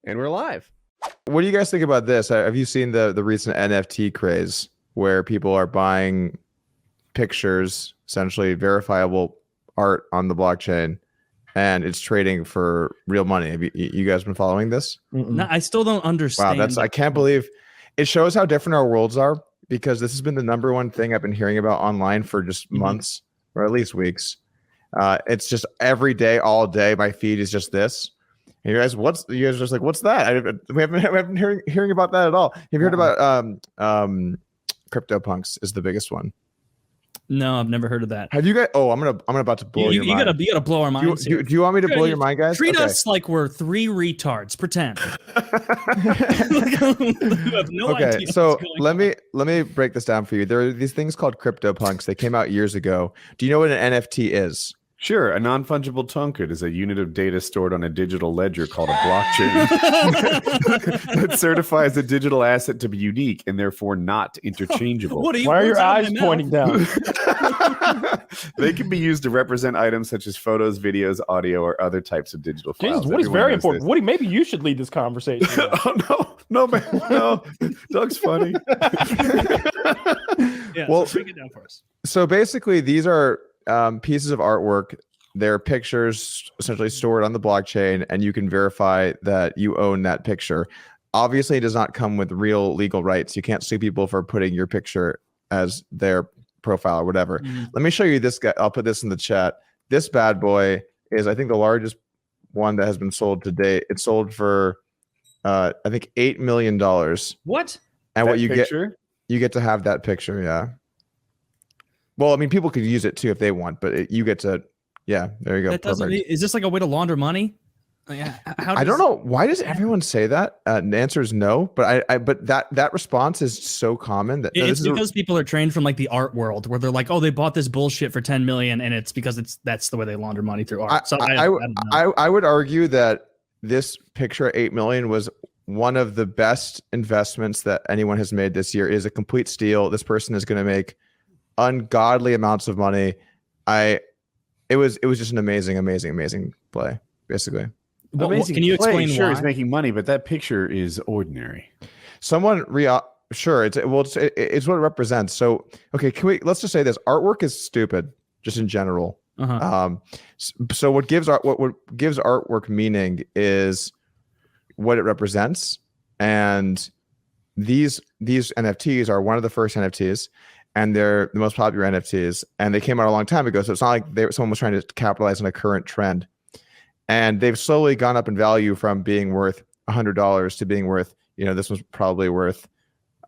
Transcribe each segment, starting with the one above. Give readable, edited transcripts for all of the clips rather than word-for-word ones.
And we're live. What do you guys think about this? Have you seen the recent NFT craze where people are buying pictures, essentially verifiable art on the blockchain, and it's trading for real money? Have you guys been following this? No, I still don't understand. Wow, I can't believe it shows how different our worlds are, because this has been the number one thing I've been hearing about online for just months or at least weeks. It's just every day, all day, my feed is just this. And you guys are just like, what's that? We haven't hearing about that at all. Have you heard about CryptoPunks is the biggest one? No, I've never heard of that. Have you guys? Oh, I'm about to blow your mind. You gotta blow our minds. Do you want me to blow your mind, guys? Treat us like we're three retards. Pretend. You have no idea. So let me break this down for you. There are these things called CryptoPunks. They came out years ago. Do you know what an NFT is? Sure. A non-fungible token is a unit of data stored on a digital ledger called a blockchain that certifies a digital asset to be unique and therefore not interchangeable. Why are your eyes pointing down? They can be used to represent items such as photos, videos, audio, or other types of digital files. Jesus, Woody's very important. Woody, maybe you should lead this conversation. Oh, no, man. No. Doug's funny. Yeah, well, so break it down for us. So basically, these are pieces of artwork. They're pictures essentially stored on the blockchain, and you can verify that you own that picture. Obviously, it does not come with real legal rights. You can't sue people for putting your picture as their profile or whatever. Let me show you this guy. I'll put this in the chat. This bad boy is, I think, the largest one that has been sold to date. It sold for, I think, $8 million. What? And That what you picture? you get to have that picture, yeah. Well, I mean, people could use it too if they want, but you get to, yeah, there you go. That doesn't. Is this like a way to launder money? I don't know. Why does everyone say that? The answer is no. But but that response is so common that it's because people are trained from like the art world, where they're like, oh, they bought this bullshit for 10 million, and it's because that's the way they launder money through art. So I would argue that this picture at 8 million was one of the best investments that anyone has made this year. It is a complete steal. This person is going to make ungodly amounts of money. It was just an amazing play, basically. Amazing. Can you explain Sure, why? he's making money, but that picture is ordinary. Sure, it's what it represents. So okay, let's just say this: artwork is stupid, just in general. So what gives artwork meaning is what it represents, and these NFTs are one of the first NFTs. And they're the most popular NFTs, and they came out a long time ago. So it's not like someone was trying to capitalize on a current trend. And they've slowly gone up in value from being worth $100 to being worth, this was probably worth,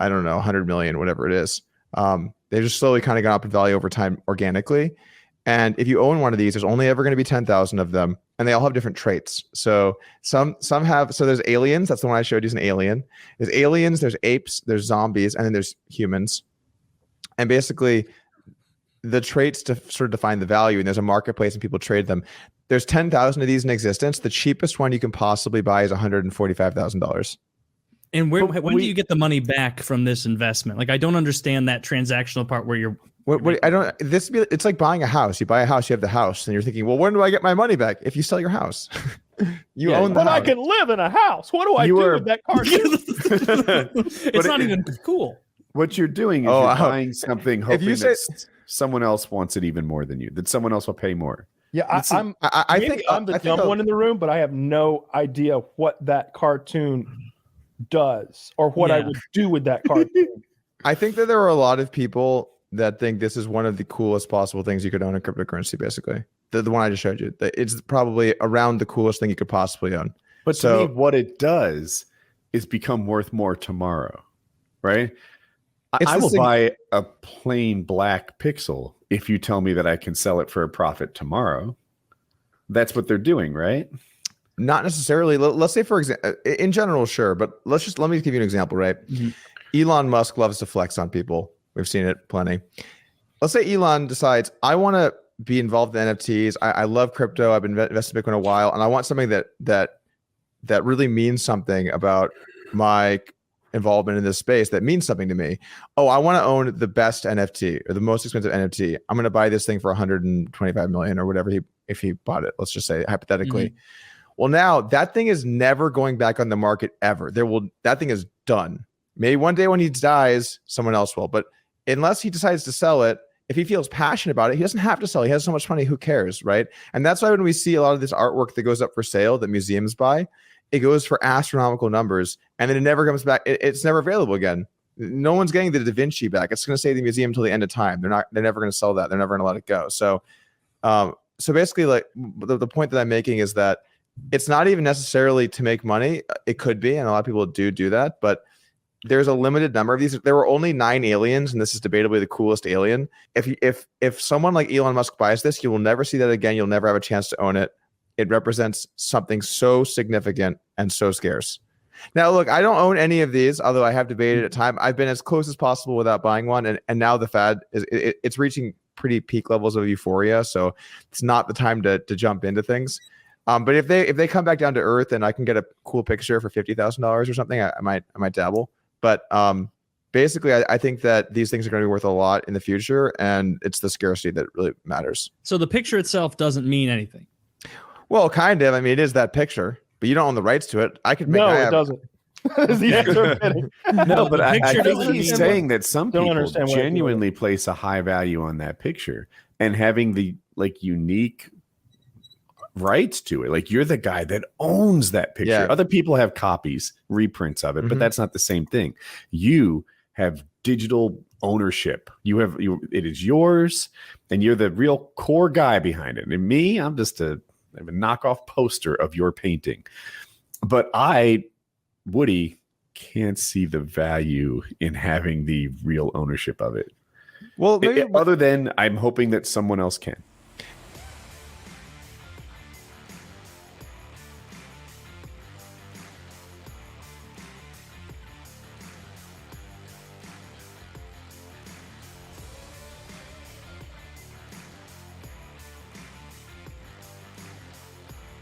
I don't know, 100 million, whatever it is. They just slowly kind of gone up in value over time organically. And if you own one of these, there's only ever going to be 10,000 of them, and they all have different traits. So some have. So there's aliens. That's the one I showed you. Is an alien. There's aliens. There's apes. There's zombies, and then there's humans. And basically, the traits to sort of define the value, and there's a marketplace and people trade them. There's 10,000 of these in existence. The cheapest one you can possibly buy is $145,000. And when do you get the money back from this investment? Like, I don't understand that transactional part where you're. It's like buying a house. You buy a house, you have the house, and you're thinking, well, when do I get my money back? If you sell your house, you own the house. I can live in a house. What do I do with that cartoon? It's not even cool. What you're doing is you're buying something, hoping that someone else wants it even more than you, that someone else will pay more. Yeah, I think I'm the dumb one in the room, but I have no idea what that cartoon does or what I would do with that cartoon. I think that there are a lot of people that think this is one of the coolest possible things you could own in cryptocurrency, basically. The one I just showed you. It's probably around the coolest thing you could possibly own. But to me, what it does is become worth more tomorrow, right? I will buy a plain black pixel if you tell me that I can sell it for a profit tomorrow. That's what they're doing, right? Not necessarily. Let's say, for example, in general, sure. But let me give you an example, right? Elon Musk loves to flex on people. We've seen it plenty. Let's say Elon decides, I want to be involved in NFTs. I love crypto. I've been invested in Bitcoin a while, and I want something that really means something about my involvement in this space that means something to me. Oh, I want to own the best NFT or the most expensive NFT. I'm going to buy this thing for 125 million or whatever if he bought it. Let's just say hypothetically. Well, now that thing is never going back on the market ever. That thing is done. Maybe one day when he dies, someone else will. But unless he decides to sell it, if he feels passionate about it, he doesn't have to sell. He has so much money. Who cares, right? And that's why when we see a lot of this artwork that goes up for sale that museums buy, it goes for astronomical numbers, and then it never comes back. It's never available again. No one's getting the Da Vinci back. It's going to stay in the museum until the end of time. They're never going to sell that. They're never going to let it go. So, so basically, like the point that I'm making is that it's not even necessarily to make money. It could be, and a lot of people do that, but there's a limited number of these. There were only 9 aliens, and this is debatably the coolest alien. If someone like Elon Musk buys this, you will never see that again. You'll never have a chance to own it. It represents something so significant and so scarce. Now, look, I don't own any of these, although I have debated at time. I've been as close as possible without buying one, and now the fad is it's reaching pretty peak levels of euphoria. So it's not the time to jump into things. But if they come back down to earth and I can get a cool picture for $50,000 or something, I might dabble. But basically, I think that these things are going to be worth a lot in the future, and it's the scarcity that really matters. So the picture itself doesn't mean anything. Well, kind of. I mean, it is that picture, but you don't own the rights to it. I could make. No, it doesn't. No, but I think he's saying that some Don't people understand genuinely place a high value on that picture, and having the unique rights to it. Like, you're the guy that owns that picture. Yeah. Other people have copies, reprints of it, but that's not the same thing. You have digital ownership. It is yours, and you're the real core guy behind it. And me, I'm just a knockoff poster of your painting. But Woody, can't see the value in having the real ownership of it. Well, maybe other than I'm hoping that someone else can.